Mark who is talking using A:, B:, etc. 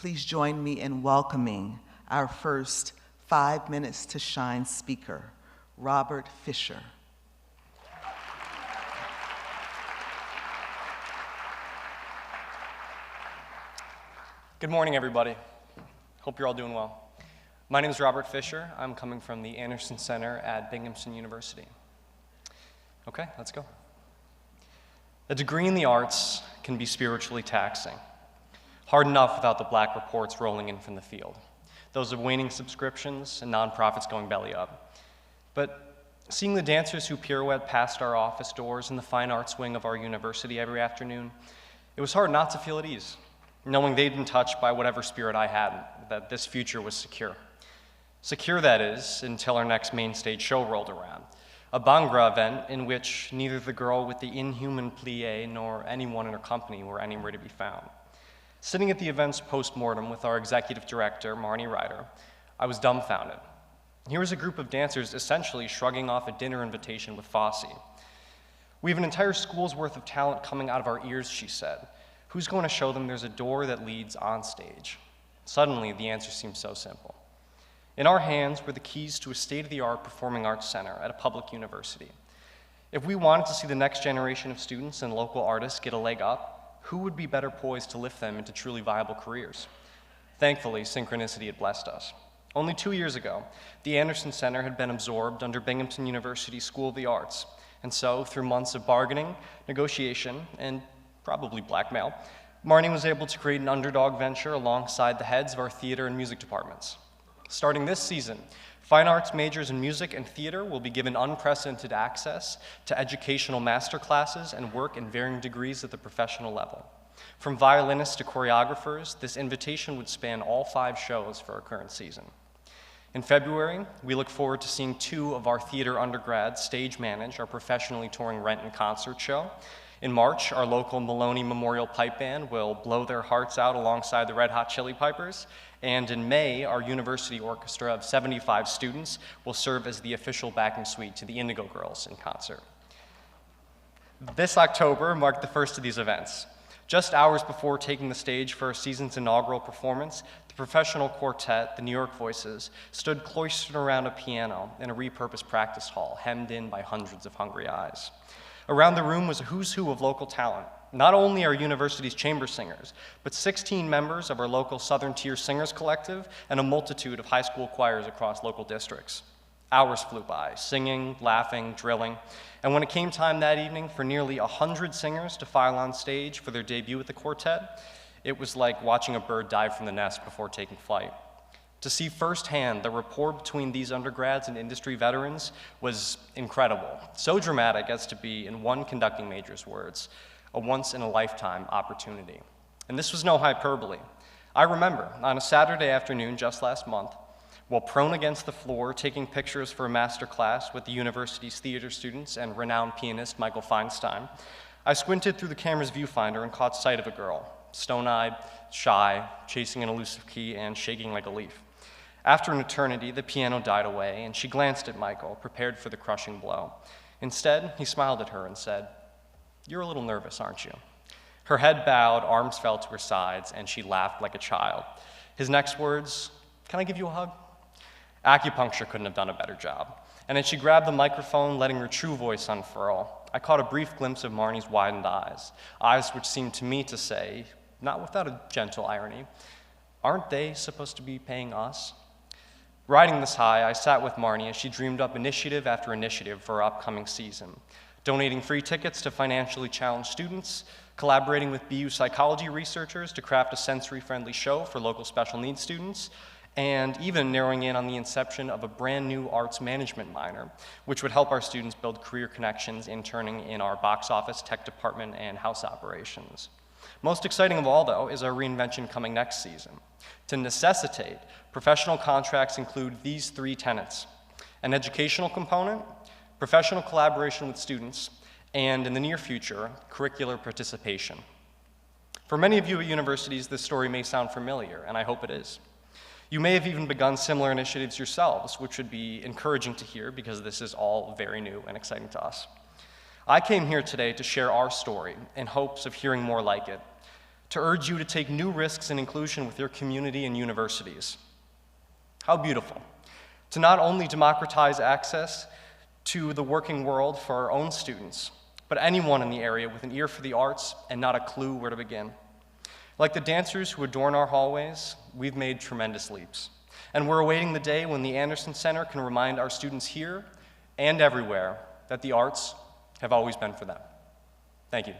A: please join me in welcoming our first 5 Minutes to Shine speaker, Robert Fischer.
B: Good morning, everybody. Hope you're all doing well. My name is Robert Fischer. I'm coming from the Anderson Center at Binghamton University. Okay, let's go. A degree in the arts can be spiritually taxing. Hard enough without the black reports rolling in from the field, those of waning subscriptions and nonprofits going belly up. But seeing the dancers who pirouette past our office doors in the fine arts wing of our university every afternoon, it was hard not to feel at ease, knowing they'd been touched by whatever spirit I had, that this future was secure. Secure, that is, until our next main stage show rolled around. A Bhangra event in which neither the girl with the inhuman plie nor anyone in her company were anywhere to be found. Sitting at the event's post-mortem with our executive director, Marnie Ryder, I was dumbfounded. Here was a group of dancers essentially shrugging off a dinner invitation with Fosse. We have an entire school's worth of talent coming out of our ears, she said. Who's going to show them there's a door that leads on stage? Suddenly, the answer seemed so simple. In our hands were the keys to a state-of-the-art performing arts center at a public university. If we wanted to see the next generation of students and local artists get a leg up, who would be better poised to lift them into truly viable careers? Thankfully, synchronicity had blessed us. Only 2 years ago, the Anderson Center had been absorbed under Binghamton University School of the Arts, and so, through months of bargaining, negotiation, and probably blackmail, Marnie was able to create an underdog venture alongside the heads of our theater and music departments. Starting this season, fine arts majors in music and theater will be given unprecedented access to educational master classes and work in varying degrees at the professional level. From violinists to choreographers, this invitation would span all 5 shows for our current season. In February, we look forward to seeing 2 of our theater undergrads stage manage our professionally touring Rent and Concert show. In March, our local Maloney Memorial Pipe Band will blow their hearts out alongside the Red Hot Chili Pipers. And in May, our university orchestra of 75 students will serve as the official backing suite to the Indigo Girls in concert. This October marked the first of these events. Just hours before taking the stage for our season's inaugural performance, the professional quartet, the New York Voices, stood cloistered around a piano in a repurposed practice hall, hemmed in by hundreds of hungry eyes. Around the room was a who's who of local talent, not only our university's chamber singers, but 16 members of our local Southern Tier Singers Collective and a multitude of high school choirs across local districts. Hours flew by, singing, laughing, drilling, and when it came time that evening for nearly 100 singers to file on stage for their debut with the quartet, it was like watching a bird dive from the nest before taking flight. To see firsthand the rapport between these undergrads and industry veterans was incredible, so dramatic as to be, in one conducting major's words, a once-in-a-lifetime opportunity. And this was no hyperbole. I remember, on a Saturday afternoon just last month, while prone against the floor taking pictures for a master class with the university's theater students and renowned pianist Michael Feinstein, I squinted through the camera's viewfinder and caught sight of a girl, stone-eyed, shy, chasing an elusive key, and shaking like a leaf. After an eternity, the piano died away, and she glanced at Michael, prepared for the crushing blow. Instead, he smiled at her and said, "You're a little nervous, aren't you?" Her head bowed, arms fell to her sides, and she laughed like a child. His next words, "Can I give you a hug?" Acupuncture couldn't have done a better job. And as she grabbed the microphone, letting her true voice unfurl, I caught a brief glimpse of Marnie's widened eyes, eyes which seemed to me to say, not without a gentle irony, "Aren't they supposed to be paying us?" Riding this high, I sat with Marnie as she dreamed up initiative after initiative for our upcoming season, donating free tickets to financially challenged students, collaborating with BU psychology researchers to craft a sensory-friendly show for local special needs students, and even narrowing in on the inception of a brand new arts management minor, which would help our students build career connections interning in our box office, tech department, and house operations. Most exciting of all, though, is our reinvention coming next season. To necessitate, professional contracts include these 3 tenets: an educational component, professional collaboration with students, and, in the near future, curricular participation. For many of you at universities, this story may sound familiar, and I hope it is. You may have even begun similar initiatives yourselves, which would be encouraging to hear because this is all very new and exciting to us. I came here today to share our story in hopes of hearing more like it, to urge you to take new risks in inclusion with your community and universities. How beautiful to not only democratize access to the working world for our own students, but anyone in the area with an ear for the arts and not a clue where to begin. Like the dancers who adorn our hallways, we've made tremendous leaps. And we're awaiting the day when the Anderson Center can remind our students here and everywhere that the arts have always been for them. Thank you.